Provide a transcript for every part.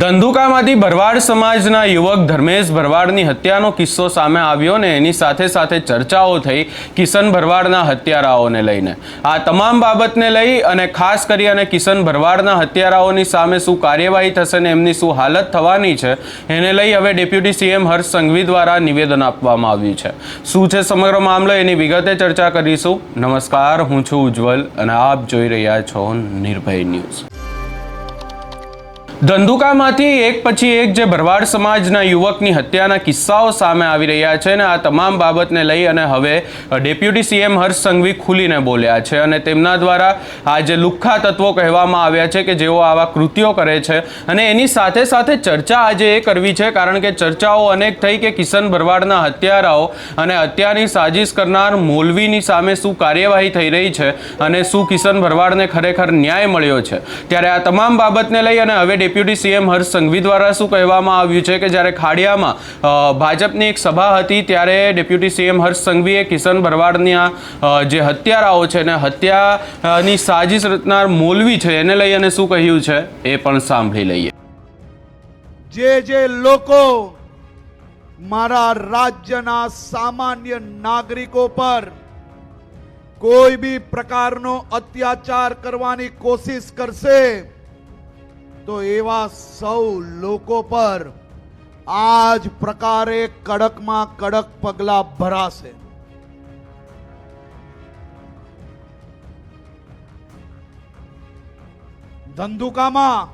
ધંધુકામાંથી ભરવાડ સમાજના યુવક ધર્મેશ ભરવાડની હત્યાનો કિસ્સો સામે આવ્યો ને એની સાથે સાથે ચર્ચાઓ થઈ કિશન ભરવાડના હત્યારાઓને લઈને। આ તમામ બાબતને લઈ અને ખાસ કરી અને કિશન ભરવાડના હત્યારાઓની સામે શું કાર્યવાહી થશે ને એમની શું હાલત થવાની છે એને લઈ હવે ડેપ્યુટી સીએમ હર્ષ સંઘવી દ્વારા નિવેદન આપવામાં આવ્યું છે। શું છે સમગ્ર મામલો એની વિગતે ચર્ચા કરીશું। નમસ્કાર, હું છું ઉજ્જવલ અને આપ જોઈ રહ્યા છો નિર્ભય ન્યૂઝ। ધંધુકામાંથી એક પછી એક જે ભરવાડ સમાજના યુવકની હત્યાના કિસ્સાઓ સામે આવી રહ્યા છે ને આ તમામ બાબતને લઈ અને હવે ડેપ્યુટી સીએમ હર્ષ સંઘવી ખુલીને બોલ્યા છે અને તેમના દ્વારા આ જે લુખ્ખા તત્વો કહેવામાં આવ્યા છે કે જેઓ આવા કૃત્યો કરે છે અને એની સાથે સાથે ચર્ચા આજે એ કરવી છે કારણ કે ચર્ચાઓ અનેક થઈ કે કિશન ભરવાડના હત્યારાઓ અને હત્યાની સાજિશ કરનાર મૌલવીની સામે શું કાર્યવાહી થઈ રહી છે અને શું કિશન ભરવાડને ખરેખર ન્યાય મળ્યો છે। ત્યારે આ તમામ બાબતને લઈ અને હવે ડેપ્યુટી સીએમ હર્ષ સંઘવી દ્વારા શું કહેવામાં આવ્યું છે કે જ્યારે ખાડિયામાં ભાજપની એક સભા હતી ત્યારે ડેપ્યુટી સીએમ હર્ષ સંઘવીએ કિશન ભરવાડના જે હત્યારાઓ છે ને હત્યાની સાજિશ રચનાર મૌલવી છે એને લઈ અને શું કહ્યું છે એ પણ સાંભળી લઈએ। જે લોકો મારા રાજ્યના સામાન્ય નાગરિકો પર કોઈ બી પ્રકારનો અત્યાચાર કરવાની કોશિશ કરશે તો એવા સૌ લોકો પર આ જ પ્રકારે કડકમાં કડક પગલા ભરાશે। ધંધુકામાં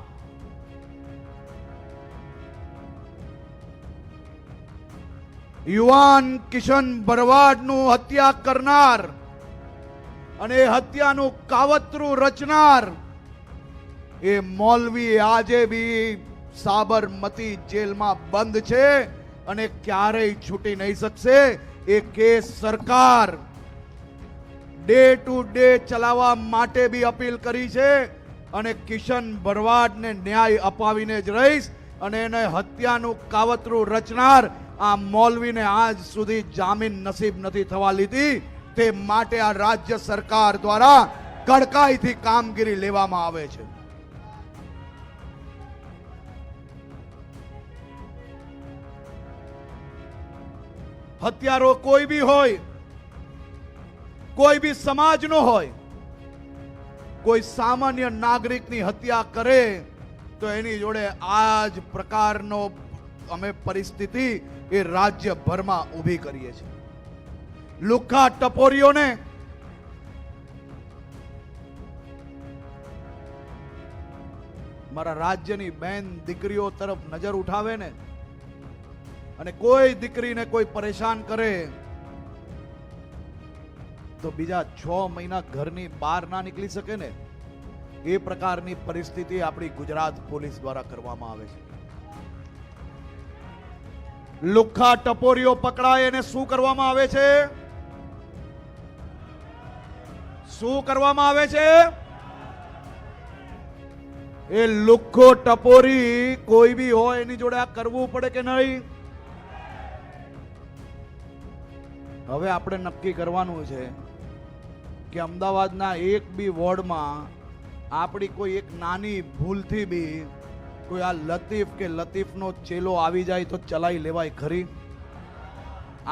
યુવાન કિશન ભરવાડનું હત્યા કરનાર અને હત્યાનું કાવતરું રચનાર એ મૌલવી આજે બી સાબરમતી જેલમાં બંધ છે અને ક્યારેય છૂટી નહીં શકશે। એ કેસ સરકાર ડે ટુ ડે ચલાવવા માટે બી અપીલ કરી છે અને કિશન ભરવાડને ન્યાય અપાવીને જ રહીશ અને એને હત્યાનું કાવતરું રચનાર આ મૌલવીને આજ સુધી જામીન નસીબ નથી થવા લીધી તે માટે આ રાજ્ય સરકાર દ્વારા કડકાઈથી કામગીરી લેવામાં આવે છે। હત્યારો કોઈ બી હોય, કોઈ બી સમાજનો હોય, કોઈ સામાન્ય નાગરિકની હત્યા કરે તો એની જોડે આ જ પ્રકારનો અમે પરિસ્થિતિ એ રાજ્યભરમાં ઊભી કરીએ છીએ। લુખ્ખા ટપોરીઓને મારા રાજ્યની બેન દીકરીઓ તરફ નજર ઉઠાવે ને અને કોઈ દીકરીને કોઈ પરેશાન કરે તો બીજા 6 મહિના ઘરની બહાર ના નીકળી શકે ને એ પ્રકારની પરિસ્થિતિ આપણી ગુજરાત પોલીસ દ્વારા કરવામાં આવે છે। લુખ્ખા ટપોરીઓ પકડાય એને શું કરવામાં આવે છે? શું કરવામાં આવે છે? એ લુખ્ખો ટપોરી કોઈ બી હોય એની જોડે આ કરવું પડે કે નહીં? હવે આપણે નક્કી કરવાનું છે કે અમદાવાદના એક બી વોર્ડમાં આપણી કોઈ એક નાની ભૂલથી બી કોઈ આ લતીફ કે લતીફનો ચેલો આવી જાય તો ચલાવી લેવાય ખરી?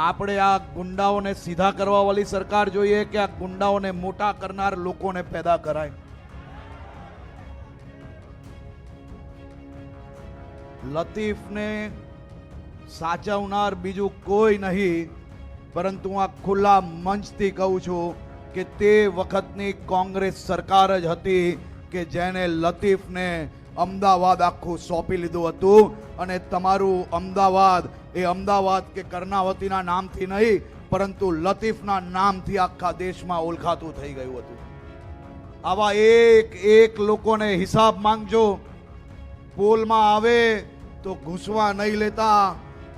આપણે આ ગુંડાઓને સીધા કરવા વાળી સરકાર જોઈએ કે આ ગુંડાઓને મોટા કરનાર લોકોને પેદા કરાય? લતીફને સાચવનાર બીજું કોઈ નહીં પરંતુ આ ખુલ્લા મંચથી કહું છું કે તે વખતની કોંગ્રેસ સરકાર જ હતી કે જેને લતીફને અમદાવાદ આખું સોંપી લીધું હતું અને તમારું અમદાવાદ એ અમદાવાદ કે કર્ણાવતીના નામથી નહીં પરંતુ લતીફના નામથી આખા દેશમાં ઓળખાતું થઈ ગયું હતું। આવા એક લોકોને હિસાબ માંગજો, પોલમાં આવે તો ઘૂસવા નહીં લેતા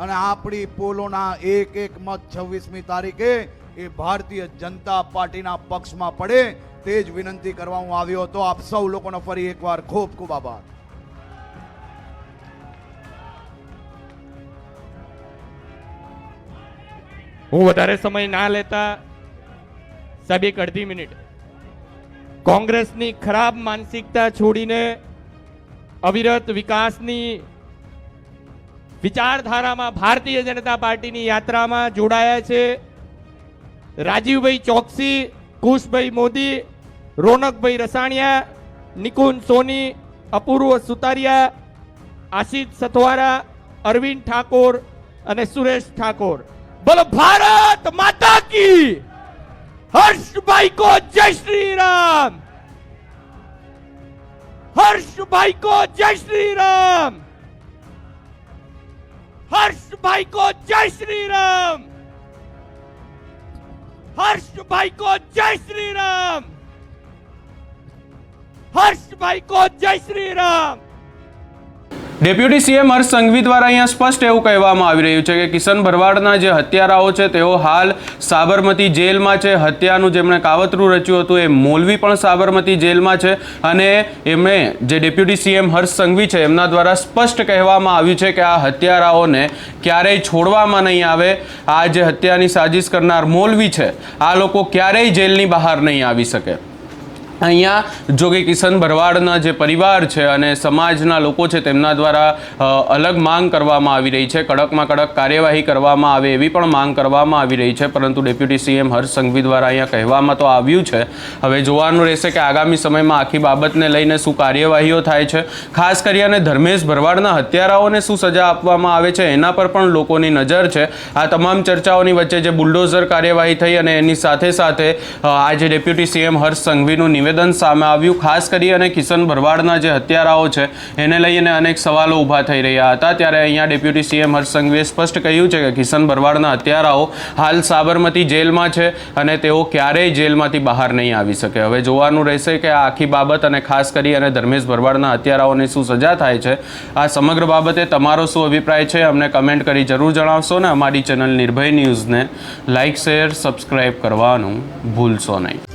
અને આપણી પોલોના એક મત 26મી તારીખે એ ભારતીય જનતા પાર્ટીના પક્ષમાં પડે તે જ વિનંતી કરવા હું આવ્યો હતો। આપ સૌ લોકોનો ફરી એકવાર ખૂબ ખૂબ આભાર। હું વધારે સમય ના લેતા સાહેબ 1 અડધી મિનિટ કોંગ્રેસની ખરાબ માનસિકતા છોડીને અવિરત વિકાસની વિચારધારામાં ભારતીય જનતા પાર્ટીની યાત્રામાં જોડાયા છે. રાજીવભાઈ ચોકસી, કુશભાઈ મોદી, રોનકભાઈ રસાણિયા, નિકુંજ સોની, અપૂર્વ સુતારિયા, આશિષ સથવારા, અરવિંદ ઠાકોર અને સુરેશ ઠાકોર. બોલો ભારત માતા કી! હર્ષભાઈ કો જય શ્રી રામ! હર્ષભાઈ કો જય શ્રી રામ! હર્ષભાઈ કો જય શ્રી રામ! હર્ષભાઈ કો જય શ્રી રામ! હર્ષભાઈ કો જય શ્રી રામ! ડેપ્યુટી સીએમ હર્ષ સંઘવી દ્વારા અહીંયા સ્પષ્ટ એવું કહેવામાં આવી રહ્યું છે કે કિશન ભરવાડના જે હત્યારાઓ છે તેઓ હાલ સાબરમતી જેલમાં છે. હત્યાનું જેમણે કાવતરું રચ્યું હતું એ મૌલવી પણ સાબરમતી જેલમાં છે અને એમણે જે ડેપ્યુટી સીએમ હર્ષ સંઘવી છે એમના દ્વારા સ્પષ્ટ કહેવામાં આવ્યું છે કે આ હત્યારાઓને ક્યારેય છોડવામાં નહીં આવે. આ જે હત્યાની સાજિશ કરનાર મૌલવી છે આ લોકો ક્યારેય જેલની બહાર નહીં આવી શકે. અહીંયા જો કે કિશન ભરવાડના જે પરિવાર છે અને સમાજના લોકો છે તેમના દ્વારા અલગ માંગ કરવામાં આવી રહી છે. કડકમાં કડક કાર્યવાહી કરવામાં આવે એવી પણ માંગ કરવામાં આવી રહી છે. પરંતુ ડેપ્યુટી સીએમ હર્ષ સંઘવી દ્વારા અહીંયા કહેવામાં તો આવ્યું છે. હવે જોવાનું રહેશે કે આગામી સમયમાં આખી બાબતને લઈને શું કાર્યવાહીઓ થાય છે. ખાસ કરીને ધર્મેશ ભરવાડના હત્યારાઓને શું સજા આપવામાં આવે છે એના પર પણ લોકોની નજર છે. આ તમામ ચર્ચાઓની વચ્ચે જે બુલડોઝર કાર્યવાહી થઈ અને એની સાથે સાથે આજે ડેપ્યુટી સીએમ હર્ષ સંઘવીનું નિવેદન સામે આવ્યું. ખાસ કરી અને કિશન ભરવાડના જે હત્યારાઓ છે એને લઈને અનેક સવાલો ઊભા થઈ રહ્યા હતા. ત્યારે અહીંયા ડેપ્યુટી સીએમ હર્ષ સંઘવીએ સ્પષ્ટ કહ્યું છે કે કિશન ભરવાડના હત્યારાઓ હાલ સાબરમતી જેલમાં છે અને તેઓ ક્યારેય જેલમાંથી બહાર નહીં આવી શકે. હવે જોવાનું રહેશે કે આ આખી બાબત અને ખાસ કરી અને ધર્મેશ ભરવાડના હત્યારાઓને શું સજા થાય છે. આ સમગ્ર બાબતે તમારો શું અભિપ્રાય છે અમને કમેન્ટ કરી જરૂર જણાવશો ને અમારી ચેનલ નિર્ભય ન્યૂઝને લાઇક, શેર, સબસ્ક્રાઇબ કરવાનું ભૂલશો નહીં.